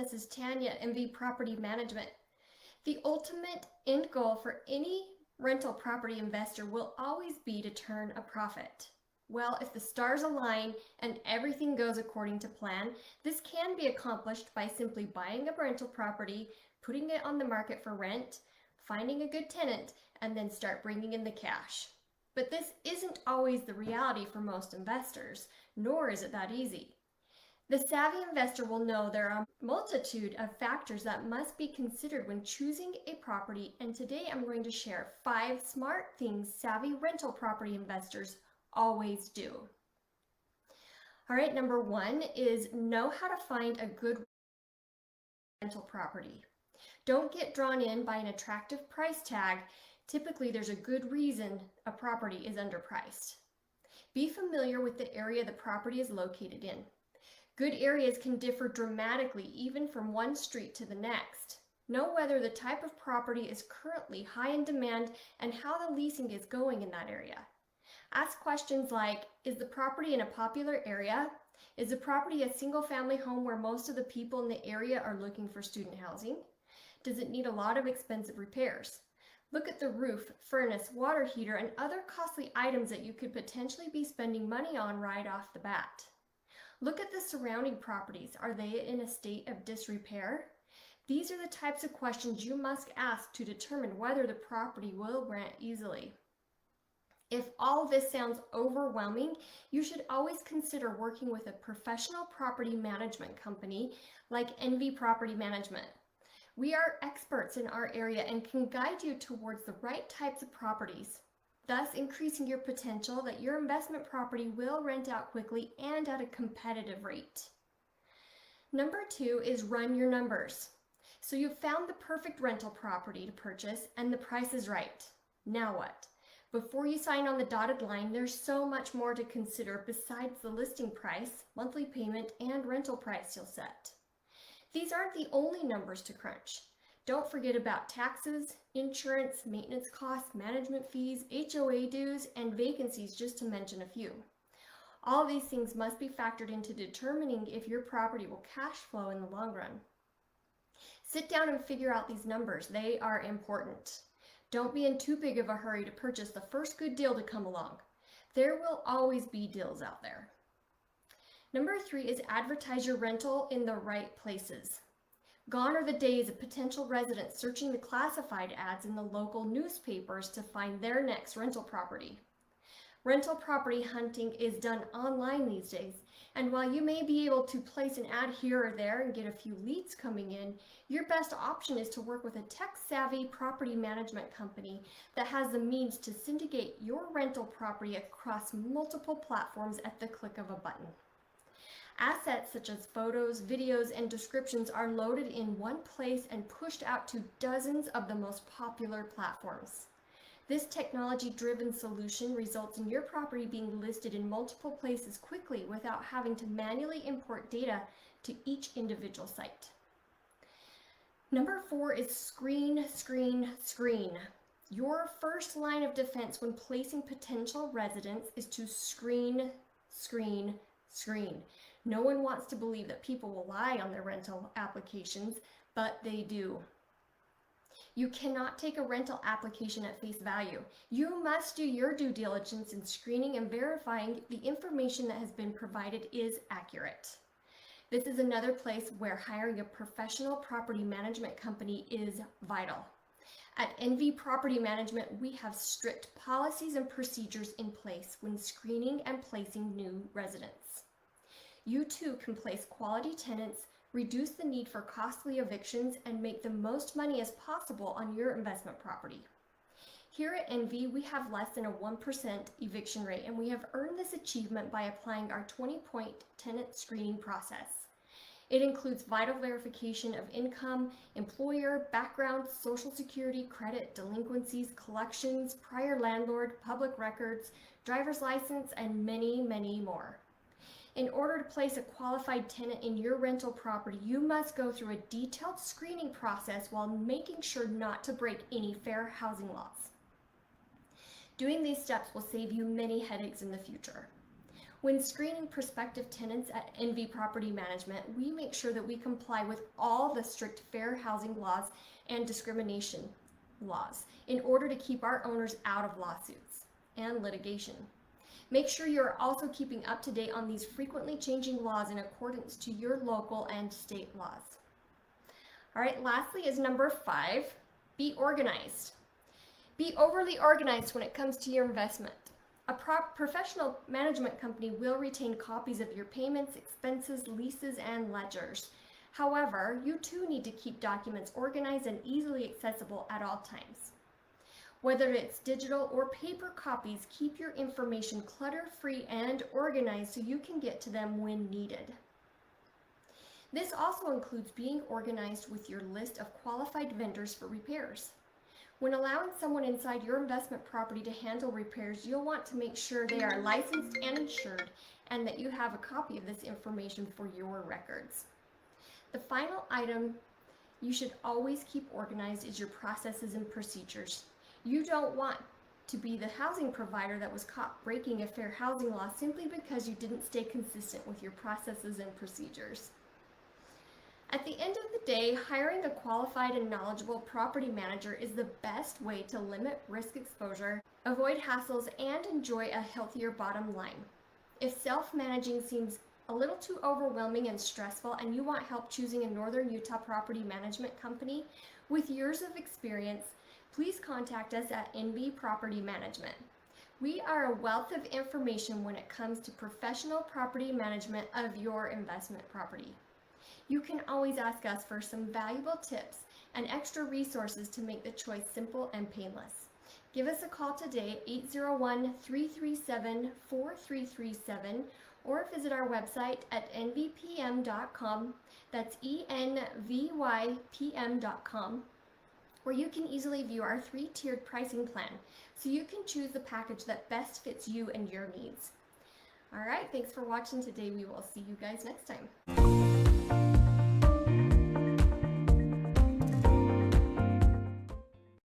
this is Tanya, MV Property Management. The ultimate end goal for any rental property investor will always be to turn a profit. Well, if the stars align and everything goes according to plan, this can be accomplished by simply buying a rental property, putting it on the market for rent, finding a good tenant, and then start bringing in the cash. But this isn't always the reality for most investors, nor is it that easy. The savvy investor will know there are a multitude of factors that must be considered when choosing a property, and today I'm going to share 5 smart things savvy rental property investors always do. All right, number 1 is know how to find a good rental property. Don't get drawn in by an attractive price tag. Typically, there's a good reason a property is underpriced. Be familiar with the area the property is located in. Good areas can differ dramatically even from one street to the next. Know whether the type of property is currently high in demand and how the leasing is going in that area. Ask questions like, is the property in a popular area? Is the property a single-family home where most of the people in the area are looking for student housing? Does it need a lot of expensive repairs? Look at the roof, furnace, water heater, and other costly items that you could potentially be spending money on right off the bat. Look at the surrounding properties. Are they in a state of disrepair? These are the types of questions you must ask to determine whether the property will rent easily. If all of this sounds overwhelming, you should always consider working with a professional property management company like NV Property Management. We are experts in our area and can guide you towards the right types of properties, thus increasing your potential that your investment property will rent out quickly and at a competitive rate. Number 2 is run your numbers. So you've found the perfect rental property to purchase and the price is right. Now what? Before you sign on the dotted line, there's so much more to consider besides the listing price, monthly payment, and rental price you'll set. These aren't the only numbers to crunch. Don't forget about taxes, insurance, maintenance costs, management fees, HOA dues, and vacancies, just to mention a few. All of these things must be factored into determining if your property will cash flow in the long run. Sit down and figure out these numbers. They are important. Don't be in too big of a hurry to purchase the first good deal to come along. There will always be deals out there. Number 3 is advertise your rental in the right places. Gone are the days of potential residents searching the classified ads in the local newspapers to find their next rental property. Rental property hunting is done online these days, and while you may be able to place an ad here or there and get a few leads coming in, your best option is to work with a tech-savvy property management company that has the means to syndicate your rental property across multiple platforms at the click of a button. Assets such as photos, videos, and descriptions are loaded in one place and pushed out to dozens of the most popular platforms. This technology-driven solution results in your property being listed in multiple places quickly without having to manually import data to each individual site. Number 4 is screen, screen, screen. Your first line of defense when placing potential residents is to screen, screen, screen. No one wants to believe that people will lie on their rental applications, but they do. You cannot take a rental application at face value. You must do your due diligence in screening and verifying the information that has been provided is accurate. This is another place where hiring a professional property management company is vital. At NV Property Management, we have strict policies and procedures in place when screening and placing new residents. You too can place quality tenants, reduce the need for costly evictions, and make the most money as possible on your investment property. Here at NV, we have less than a 1% eviction rate, and we have earned this achievement by applying our 20-point tenant screening process. It includes vital verification of income, employer, background, social security, credit, delinquencies, collections, prior landlord, public records, driver's license, and many, many more. In order to place a qualified tenant in your rental property, you must go through a detailed screening process while making sure not to break any fair housing laws. Doing these steps will save you many headaches in the future. When screening prospective tenants at NV Property Management, we make sure that we comply with all the strict fair housing laws and discrimination laws in order to keep our owners out of lawsuits and litigation. Make sure you're also keeping up to date on these frequently changing laws in accordance to your local and state laws. All right, lastly is number 5, be organized. Be overly organized when it comes to your investment. A professional management company will retain copies of your payments, expenses, leases, and ledgers. However, you too need to keep documents organized and easily accessible at all times. Whether it's digital or paper copies, keep your information clutter-free and organized so you can get to them when needed. This also includes being organized with your list of qualified vendors for repairs. When allowing someone inside your investment property to handle repairs, you'll want to make sure they are licensed and insured and that you have a copy of this information for your records. The final item you should always keep organized is your processes and procedures. You don't want to be the housing provider that was caught breaking a fair housing law simply because you didn't stay consistent with your processes and procedures. At the end of the day, hiring a qualified and knowledgeable property manager is the best way to limit risk exposure, avoid hassles, and enjoy a healthier bottom line. If self-managing seems a little too overwhelming and stressful and you want help choosing a Northern Utah property management company with years of experience, please contact us at NB Property Management. We are a wealth of information when it comes to professional property management of your investment property. You can always ask us for some valuable tips and extra resources to make the choice simple and painless. Give us a call today at 801-337-4337 or visit our website at nvpm.com. That's envypm.com, where you can easily view our 3-tiered pricing plan so you can choose the package that best fits you and your needs. All right, thanks for watching today. We will see you guys next time.